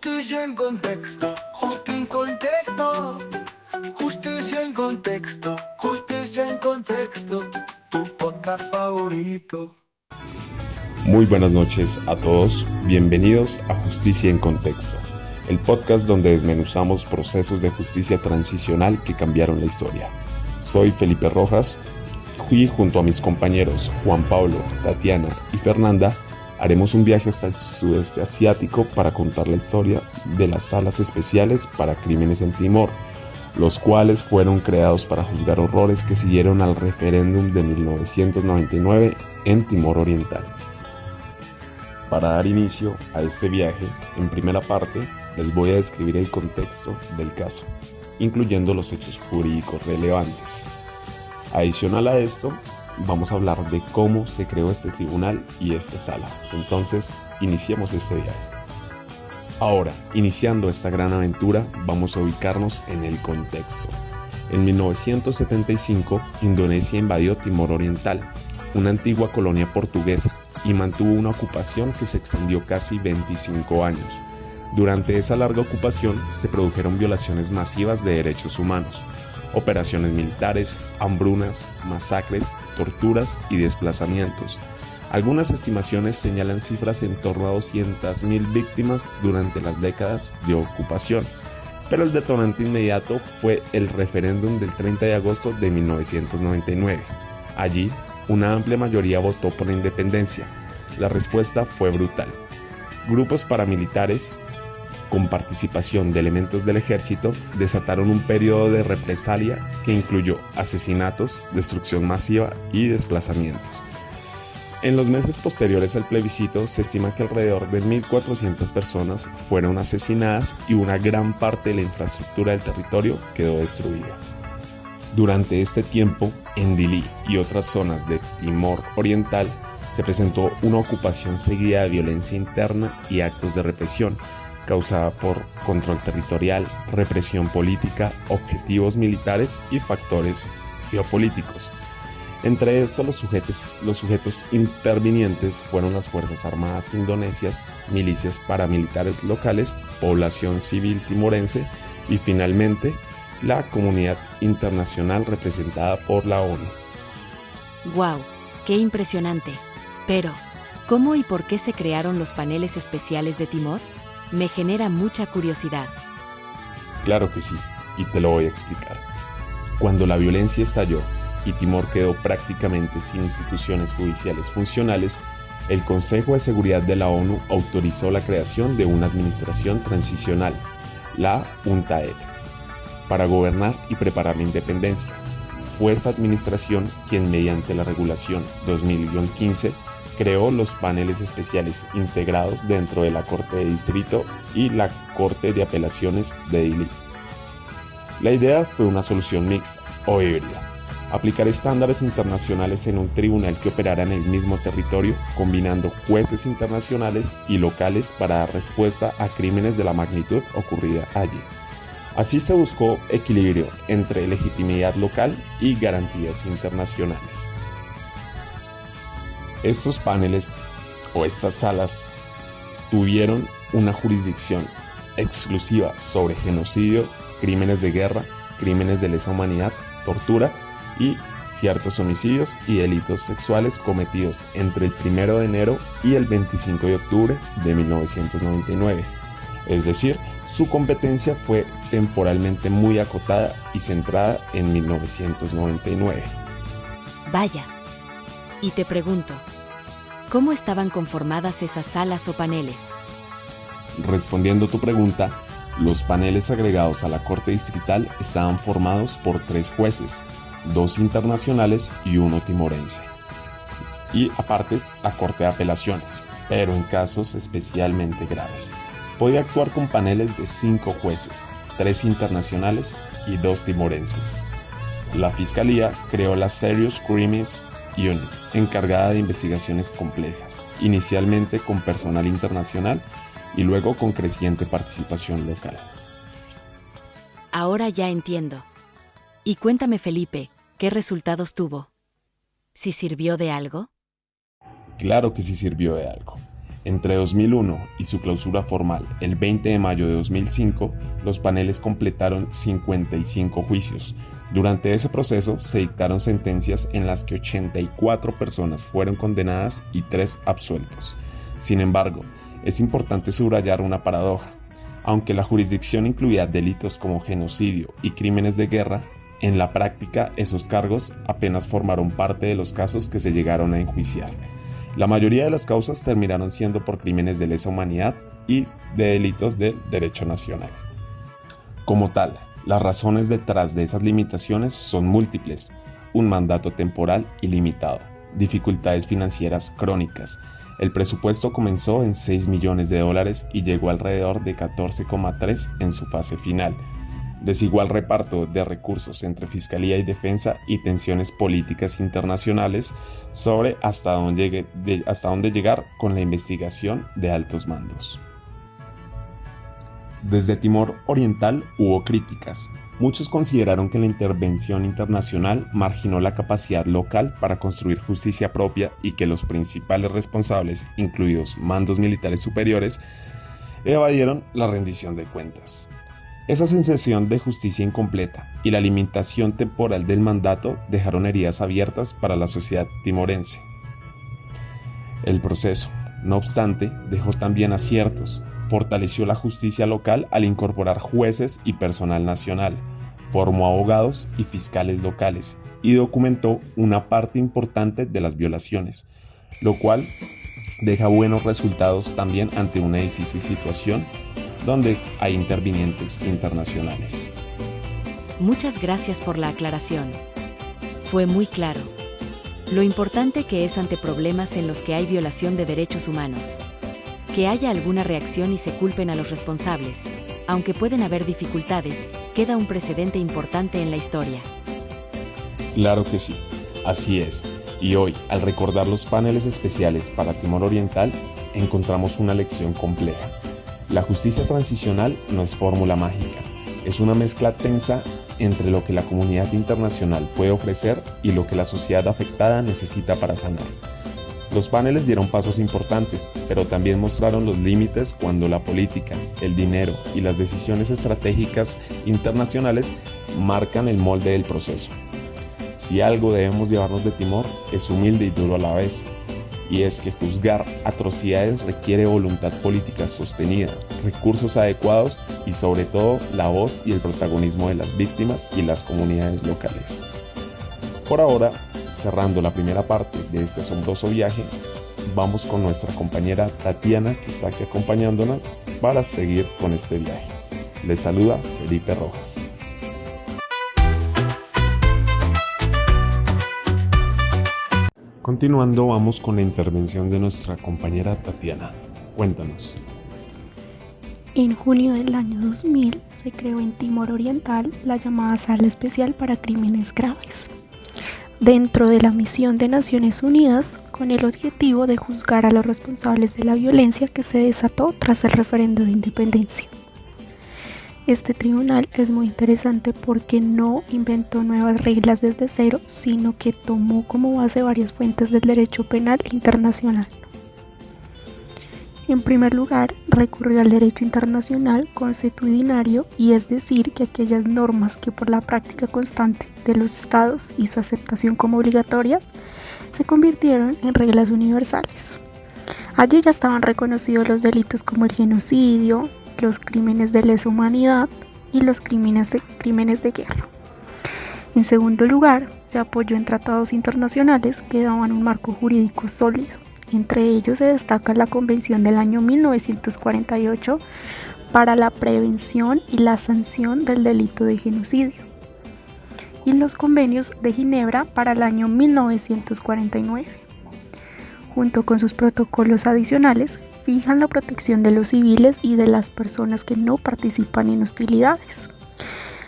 Justicia en contexto, justicia en contexto, justicia en contexto, justicia en contexto, tu podcast favorito. Muy buenas noches a todos, bienvenidos a Justicia en Contexto, el podcast donde desmenuzamos procesos de justicia transicional que cambiaron la historia. Soy Felipe Rojas y junto a mis compañeros Juan Pablo, Tatiana y Fernanda, haremos un viaje hasta el sudeste asiático para contar la historia de las salas especiales para crímenes en Timor, los cuales fueron creados para juzgar horrores que siguieron al referéndum de 1999 en Timor Oriental. Para dar inicio a este viaje, en primera parte les voy a describir el contexto del caso, incluyendo los hechos jurídicos relevantes. Adicional a esto, vamos a hablar de cómo se creó este tribunal y esta sala. Entonces, iniciemos este viaje. Ahora, iniciando esta gran aventura, vamos a ubicarnos en el contexto. En 1975, Indonesia invadió Timor Oriental, una antigua colonia portuguesa, y mantuvo una ocupación que se extendió casi 25 años. Durante esa larga ocupación se produjeron violaciones masivas de derechos humanos, operaciones militares, hambrunas, masacres, torturas y desplazamientos. Algunas estimaciones señalan cifras en torno a 200.000 víctimas durante las décadas de ocupación, pero el detonante inmediato fue el referéndum del 30 de agosto de 1999. Allí, una amplia mayoría votó por la independencia. La respuesta fue brutal. Grupos paramilitares, con participación de elementos del ejército, desataron un periodo de represalia que incluyó asesinatos, destrucción masiva y desplazamientos. En los meses posteriores al plebiscito, se estima que alrededor de 1.400 personas fueron asesinadas y una gran parte de la infraestructura del territorio quedó destruida. Durante este tiempo, en Dili y otras zonas de Timor Oriental, se presentó una ocupación seguida de violencia interna y actos de represión, causada por control territorial, represión política, objetivos militares y factores geopolíticos. Entre estos, los sujetos intervinientes fueron las Fuerzas Armadas indonesias, milicias paramilitares locales, población civil timorense y finalmente la comunidad internacional representada por la ONU. ¡Guau! ¡Qué impresionante! Pero, ¿cómo y por qué se crearon los paneles especiales de Timor? Me genera mucha curiosidad. Claro que sí, y te lo voy a explicar. Cuando la violencia estalló y Timor quedó prácticamente sin instituciones judiciales funcionales, el Consejo de Seguridad de la ONU autorizó la creación de una administración transicional, la UNTAED, para gobernar y preparar la independencia. Fue esa administración quien, mediante la regulación 2000-15, creó los paneles especiales integrados dentro de la Corte de Distrito y la Corte de Apelaciones de Dili. La idea fue una solución mixta o híbrida: aplicar estándares internacionales en un tribunal que operara en el mismo territorio, combinando jueces internacionales y locales para dar respuesta a crímenes de la magnitud ocurrida allí. Así se buscó equilibrio entre legitimidad local y garantías internacionales. Estos paneles o estas salas tuvieron una jurisdicción exclusiva sobre genocidio, crímenes de guerra, crímenes de lesa humanidad, tortura y ciertos homicidios y delitos sexuales cometidos entre el 1 de enero y el 25 de octubre de 1999. Es decir, su competencia fue temporalmente muy acotada y centrada en 1999. Vaya. Y te pregunto, ¿cómo estaban conformadas esas salas o paneles? Respondiendo tu pregunta, los paneles agregados a la Corte Distrital estaban formados por 3 jueces, 2 internacionales y 1 timorense. Y aparte, la Corte de Apelaciones, pero en casos especialmente graves. Podía actuar con paneles de 5 jueces, 3 internacionales y 2 timorenses. La Fiscalía creó la Serious Crimes Unit, encargada de investigaciones complejas, inicialmente con personal internacional y luego con creciente participación local. Ahora ya entiendo. Y cuéntame, Felipe, ¿qué resultados tuvo? ¿Sí sirvió de algo? Claro que sí sirvió de algo. Entre 2001 y su clausura formal el 20 de mayo de 2005, los paneles completaron 55 juicios. Durante ese proceso se dictaron sentencias en las que 84 personas fueron condenadas y 3 absueltos. Sin embargo, es importante subrayar una paradoja. Aunque la jurisdicción incluía delitos como genocidio y crímenes de guerra, en la práctica esos cargos apenas formaron parte de los casos que se llegaron a enjuiciar. La mayoría de las causas terminaron siendo por crímenes de lesa humanidad y de delitos del derecho nacional. Como tal, las razones detrás de esas limitaciones son múltiples: un mandato temporal ilimitado, dificultades financieras crónicas. El presupuesto comenzó en $6 millones y llegó alrededor de 14,3 en su fase final. Desigual reparto de recursos entre Fiscalía y Defensa y tensiones políticas internacionales sobre hasta dónde llegar con la investigación de altos mandos. Desde Timor Oriental hubo críticas. Muchos consideraron que la intervención internacional marginó la capacidad local para construir justicia propia y que los principales responsables, incluidos mandos militares superiores, evadieron la rendición de cuentas. Esa sensación de justicia incompleta y la limitación temporal del mandato dejaron heridas abiertas para la sociedad timorense. El proceso, no obstante, dejó también aciertos. Fortaleció la justicia local al incorporar jueces y personal nacional, formó abogados y fiscales locales y documentó una parte importante de las violaciones, lo cual deja buenos resultados también ante una difícil situación donde hay intervinientes internacionales. Muchas gracias por la aclaración. Fue muy claro. Lo importante que es ante problemas en los que hay violación de derechos humanos. Que haya alguna reacción y se culpen a los responsables. Aunque pueden haber dificultades, queda un precedente importante en la historia. Claro que sí, así es. Y hoy, al recordar los paneles especiales para Timor Oriental, encontramos una lección compleja. La justicia transicional no es fórmula mágica, es una mezcla tensa entre lo que la comunidad internacional puede ofrecer y lo que la sociedad afectada necesita para sanar. Los paneles dieron pasos importantes, pero también mostraron los límites cuando la política, el dinero y las decisiones estratégicas internacionales marcan el molde del proceso. Si algo debemos llevarnos de Timor, es humilde y duro a la vez. Y es que juzgar atrocidades requiere voluntad política sostenida, recursos adecuados y sobre todo la voz y el protagonismo de las víctimas y las comunidades locales. Por ahora, cerrando la primera parte de este asombroso viaje, vamos con nuestra compañera Tatiana, que está aquí acompañándonos para seguir con este viaje. Les saluda Felipe Rojas. Continuando, vamos con la intervención de nuestra compañera Tatiana. Cuéntanos. En junio del año 2000 se creó en Timor Oriental la llamada Sala Especial para Crímenes Graves, dentro de la misión de Naciones Unidas, con el objetivo de juzgar a los responsables de la violencia que se desató tras el referendo de independencia. Este tribunal es muy interesante porque no inventó nuevas reglas desde cero, sino que tomó como base varias fuentes del derecho penal internacional. En primer lugar, recurrió al derecho internacional consuetudinario, y es decir, que aquellas normas que por la práctica constante de los estados y su aceptación como obligatorias se convirtieron en reglas universales. Allí ya estaban reconocidos los delitos como el genocidio, los crímenes de lesa humanidad y los crímenes de guerra. En segundo lugar, se apoyó en tratados internacionales que daban un marco jurídico sólido. Entre ellos se destaca la Convención del año 1948 para la prevención y la sanción del delito de genocidio y los convenios de Ginebra para el año 1949. Junto con sus protocolos adicionales, fijan la protección de los civiles y de las personas que no participan en hostilidades.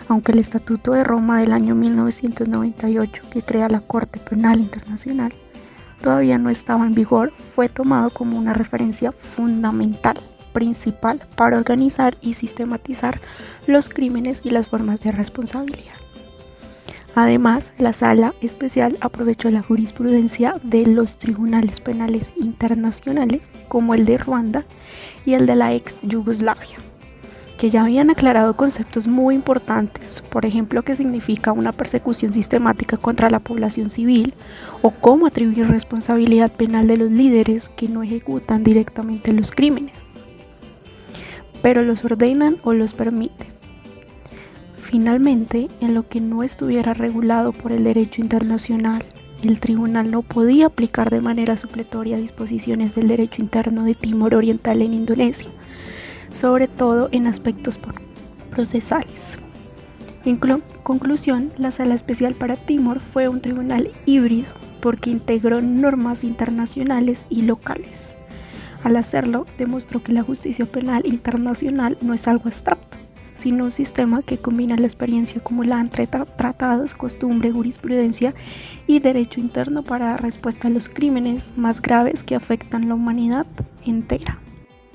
Aunque el Estatuto de Roma del año 1998, que crea la Corte Penal Internacional, todavía no estaba en vigor, fue tomado como una referencia fundamental, principal, para organizar y sistematizar los crímenes y las formas de responsabilidad. Además, la Sala Especial aprovechó la jurisprudencia de los tribunales penales internacionales, como el de Ruanda y el de la ex Yugoslavia, que ya habían aclarado conceptos muy importantes, por ejemplo, qué significa una persecución sistemática contra la población civil o cómo atribuir responsabilidad penal de los líderes que no ejecutan directamente los crímenes, pero los ordenan o los permiten. Finalmente, en lo que no estuviera regulado por el derecho internacional, el tribunal no podía aplicar de manera supletoria disposiciones del derecho interno de Timor Oriental en Indonesia, sobre todo en aspectos procesales. En conclusión, la Sala Especial para Timor fue un tribunal híbrido porque integró normas internacionales y locales. Al hacerlo, demostró que la justicia penal internacional no es algo abstracto, sino un sistema que combina la experiencia acumulada entre tratados, costumbre, jurisprudencia y derecho interno para dar respuesta a los crímenes más graves que afectan la humanidad entera.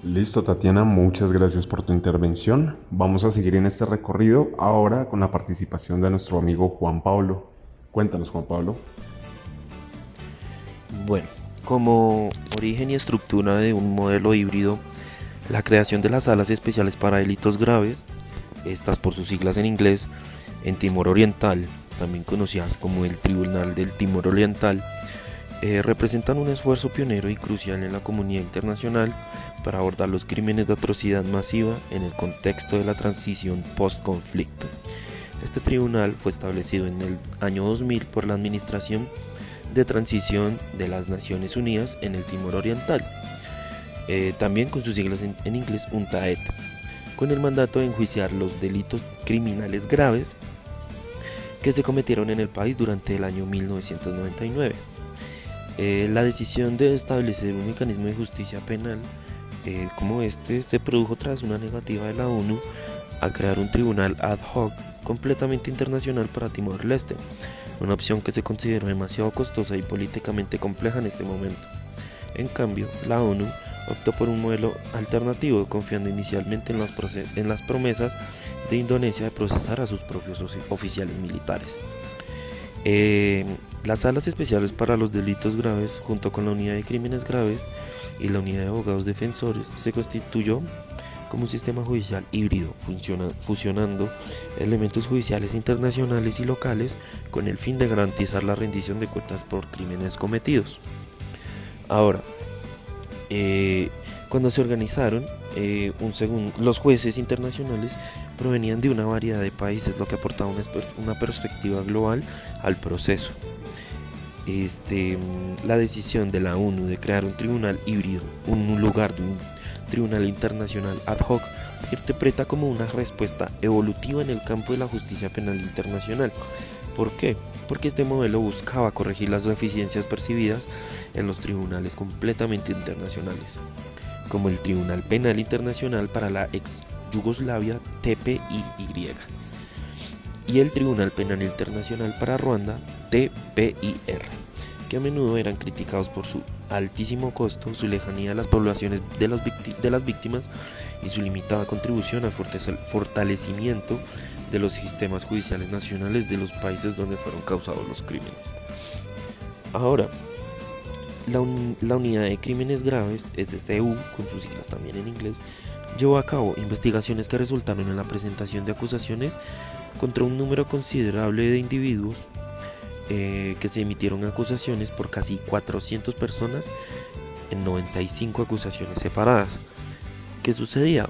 Listo, Tatiana, muchas gracias por tu intervención. Vamos a seguir en este recorrido ahora con la participación de nuestro amigo Juan Pablo. Cuéntanos, Juan Pablo. Bueno, como origen y estructura de un modelo híbrido, la creación de las salas especiales para delitos graves, estas por sus siglas en inglés, en Timor Oriental, también conocidas como el Tribunal del Timor Oriental, representan un esfuerzo pionero y crucial en la comunidad internacional para abordar los crímenes de atrocidad masiva en el contexto de la transición post-conflicto. Este tribunal fue establecido en el año 2000 por la Administración de Transición de las Naciones Unidas en el Timor Oriental, también con sus siglas en inglés UNTAED, con el mandato de enjuiciar los delitos criminales graves que se cometieron en el país durante el año 1999. La decisión de establecer un mecanismo de justicia penal como este se produjo tras una negativa de la ONU a crear un tribunal ad hoc completamente internacional para Timor-Leste, una opción que se consideró demasiado costosa y políticamente compleja en este momento. En cambio, la ONU optó por un modelo alternativo, confiando inicialmente en las promesas de Indonesia de procesar a sus propios oficiales militares. Las salas especiales para los delitos graves, junto con la unidad de crímenes graves y la unidad de abogados defensores, se constituyó como un sistema judicial híbrido, fusionando elementos judiciales internacionales y locales con el fin de garantizar la rendición de cuentas por crímenes cometidos. Ahora, cuando se organizaron, los jueces internacionales provenían de una variedad de países, lo que aportaba una perspectiva global al proceso. La decisión de la ONU de crear un tribunal híbrido, un lugar de un tribunal internacional ad hoc, se interpreta como una respuesta evolutiva en el campo de la justicia penal internacional. ¿Por qué? Porque este modelo buscaba corregir las deficiencias percibidas en los tribunales completamente internacionales, como el Tribunal Penal Internacional para la ex Yugoslavia TPIY y el Tribunal Penal Internacional para Ruanda TPIR, que a menudo eran criticados por su altísimo costo, su lejanía a las poblaciones de las víctimas y su limitada contribución al fortalecimiento de los sistemas judiciales nacionales de los países donde fueron causados los crímenes. Ahora, la unidad de crímenes graves, SCU, con sus siglas también en inglés, llevó a cabo investigaciones que resultaron en la presentación de acusaciones contra un número considerable de individuos, que se emitieron acusaciones por casi 400 personas en 95 acusaciones separadas. ¿Qué sucedía?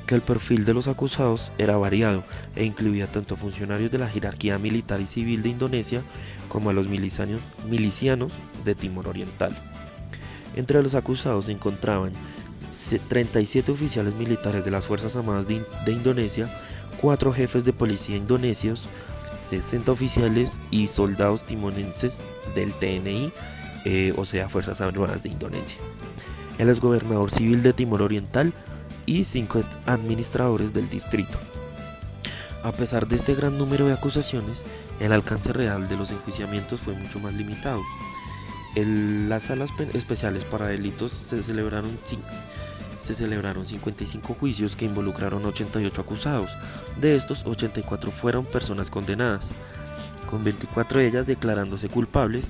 Que el perfil de los acusados era variado e incluía tanto a funcionarios de la jerarquía militar y civil de Indonesia como a los milicianos de Timor Oriental. Entre los acusados se encontraban 37 oficiales militares de las Fuerzas Armadas de Indonesia, 4 jefes de policía indonesios, 60 oficiales y soldados timorenses del TNI, o sea, Fuerzas Armadas de Indonesia, el exgobernador civil de Timor Oriental y 5 administradores del distrito. A pesar de este gran número de acusaciones, el alcance real de los enjuiciamientos fue mucho más limitado. En las salas especiales para delitos se celebraron 55 juicios que involucraron 88 acusados. De estos, 84 fueron personas condenadas. con 24 de ellas declarándose culpables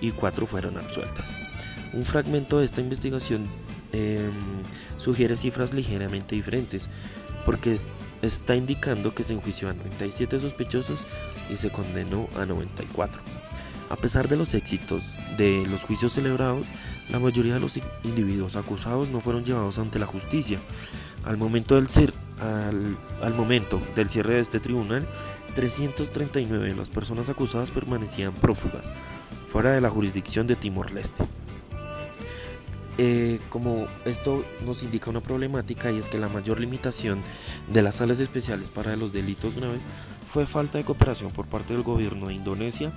y 4 fueron absueltas. Un fragmento de esta investigación sugiere cifras ligeramente diferentes, porque está indicando que se enjuició a 97 sospechosos y se condenó a 94. A pesar de los éxitos de los juicios celebrados, la mayoría de los individuos acusados no fueron llevados ante la justicia. Al momento del cierre de este tribunal, 339 de las personas acusadas permanecían prófugas, fuera de la jurisdicción de Timor-Leste. Como esto nos indica una problemática, y es que la mayor limitación de las salas especiales para los delitos graves fue falta de cooperación por parte del gobierno de Indonesia,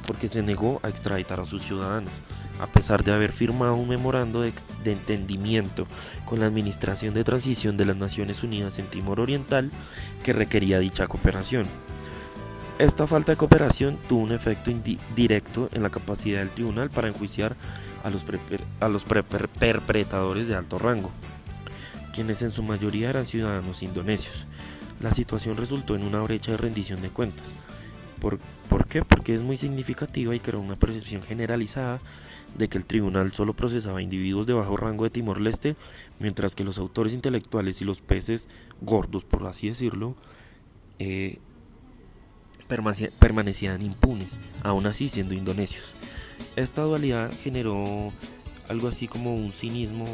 porque se negó a extraditar a sus ciudadanos, a pesar de haber firmado un memorando de entendimiento con la Administración de Transición de las Naciones Unidas en Timor Oriental que requería dicha cooperación. Esta falta de cooperación tuvo un efecto directo en la capacidad del tribunal para enjuiciar a los perpetradores de alto rango, quienes en su mayoría eran ciudadanos indonesios. La situación resultó en una brecha de rendición de cuentas. ¿Por qué? Porque es muy significativa y creó una percepción generalizada de que el tribunal solo procesaba individuos de bajo rango de Timor-Leste, mientras que los autores intelectuales y los peces gordos, por así decirlo, permanecían impunes, aún así siendo indonesios. Esta dualidad generó algo así como un cinismo,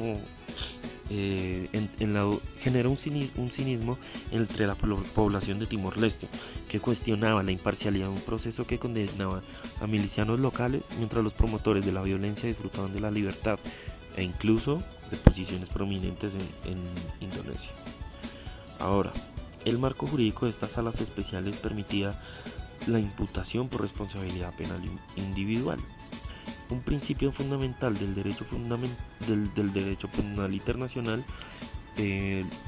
generó un cinismo entre la población de Timor-Leste, que cuestionaba la imparcialidad de un proceso que condenaba a milicianos locales, mientras los promotores de la violencia disfrutaban de la libertad e incluso de posiciones prominentes en Indonesia. Ahora, el marco jurídico de estas salas especiales permitía la imputación por responsabilidad penal individual. Un principio fundamental del derecho penal internacional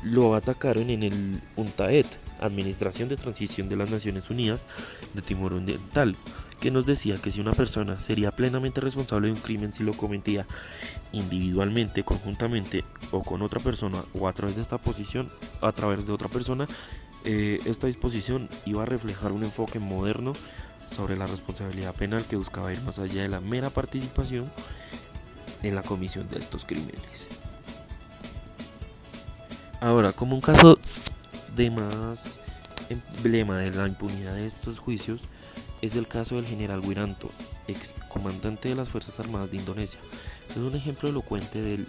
lo atacaron en el UNTAD, Administración de Transición de las Naciones Unidas de Timor Oriental, que nos decía que si una persona sería plenamente responsable de un crimen si lo cometía individualmente, conjuntamente o con otra persona o a través de otra persona, esta disposición iba a reflejar un enfoque moderno sobre la responsabilidad penal que buscaba ir más allá de la mera participación en la comisión de estos crímenes. Ahora, como un caso de más emblema de la impunidad de estos juicios, es el caso del general Wiranto, ex comandante de las Fuerzas Armadas de Indonesia. Es un ejemplo elocuente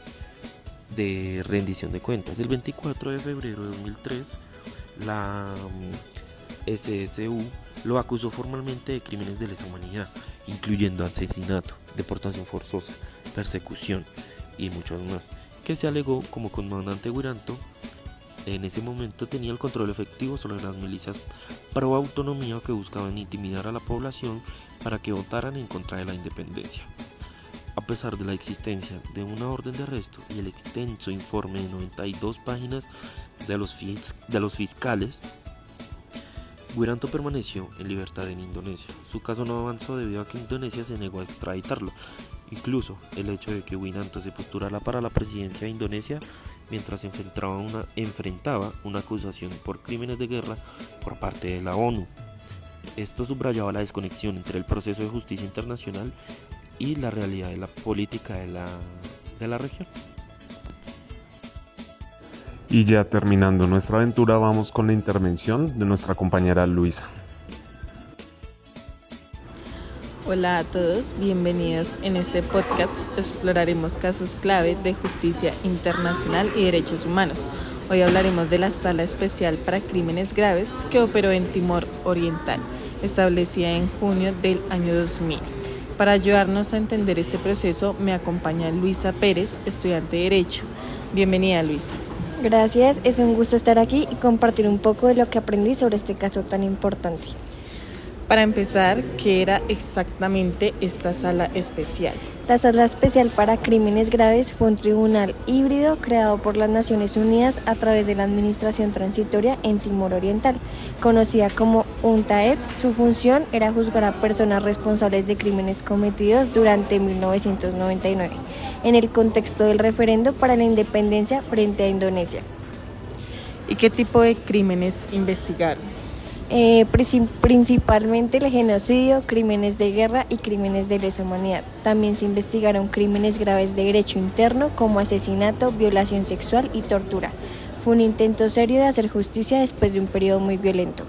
de rendición de cuentas. El 24 de febrero de 2003, la SSU lo acusó formalmente de crímenes de lesa humanidad, incluyendo asesinato, deportación forzosa, persecución y muchos más, que se alegó como comandante Wiranto en ese momento tenía el control efectivo sobre las milicias pro autonomía que buscaban intimidar a la población para que votaran en contra de la independencia. A pesar de la existencia de una orden de arresto y el extenso informe de 92 páginas de los fiscales, Wiranto permaneció en libertad en Indonesia. Su caso no avanzó debido a que Indonesia se negó a extraditarlo. Incluso el hecho de que Wiranto se postulara para la presidencia de Indonesia mientras enfrentaba una acusación por crímenes de guerra por parte de la ONU. Esto subrayaba la desconexión entre el proceso de justicia internacional y la realidad de la política de la región. Y ya terminando nuestra aventura, vamos con la intervención de nuestra compañera Luisa. Hola a todos, bienvenidos. En este podcast exploraremos casos clave de justicia internacional y derechos humanos. Hoy hablaremos de la Sala Especial para Crímenes Graves que operó en Timor Oriental, establecida en junio del año 2000. Para ayudarnos a entender este proceso me acompaña Luisa Pérez, estudiante de Derecho. Bienvenida, Luisa. Gracias, es un gusto estar aquí y compartir un poco de lo que aprendí sobre este caso tan importante. Para empezar, ¿qué era exactamente esta sala especial? La Sala Especial para Crímenes Graves fue un tribunal híbrido creado por las Naciones Unidas a través de la Administración Transitoria en Timor Oriental, conocida como UNTAD. Su función era juzgar a personas responsables de crímenes cometidos durante 1999, en el contexto del referendo para la independencia frente a Indonesia. ¿Y qué tipo de crímenes investigaron? Principalmente el genocidio, crímenes de guerra y crímenes de lesa humanidad. También se investigaron crímenes graves de derecho interno como asesinato, violación sexual y tortura. Fue un intento serio de hacer justicia después de un periodo muy violento.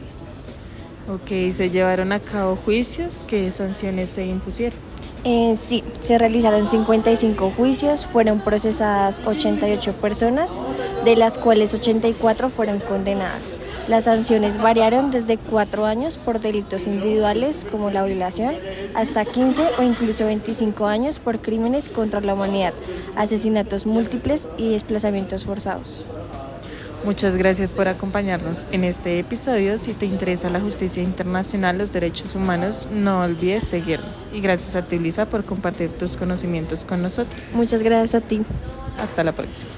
Ok, ¿se llevaron a cabo juicios? ¿Qué sanciones se impusieron? Sí, se realizaron 55 juicios, fueron procesadas 88 personas, de las cuales 84 fueron condenadas. Las sanciones variaron desde 4 años por delitos individuales como la violación, hasta 15 o incluso 25 años por crímenes contra la humanidad, asesinatos múltiples y desplazamientos forzados. Muchas gracias por acompañarnos en este episodio. Si te interesa la justicia internacional, los derechos humanos, no olvides seguirnos. Y gracias a ti, Lisa, por compartir tus conocimientos con nosotros. Muchas gracias a ti. Hasta la próxima.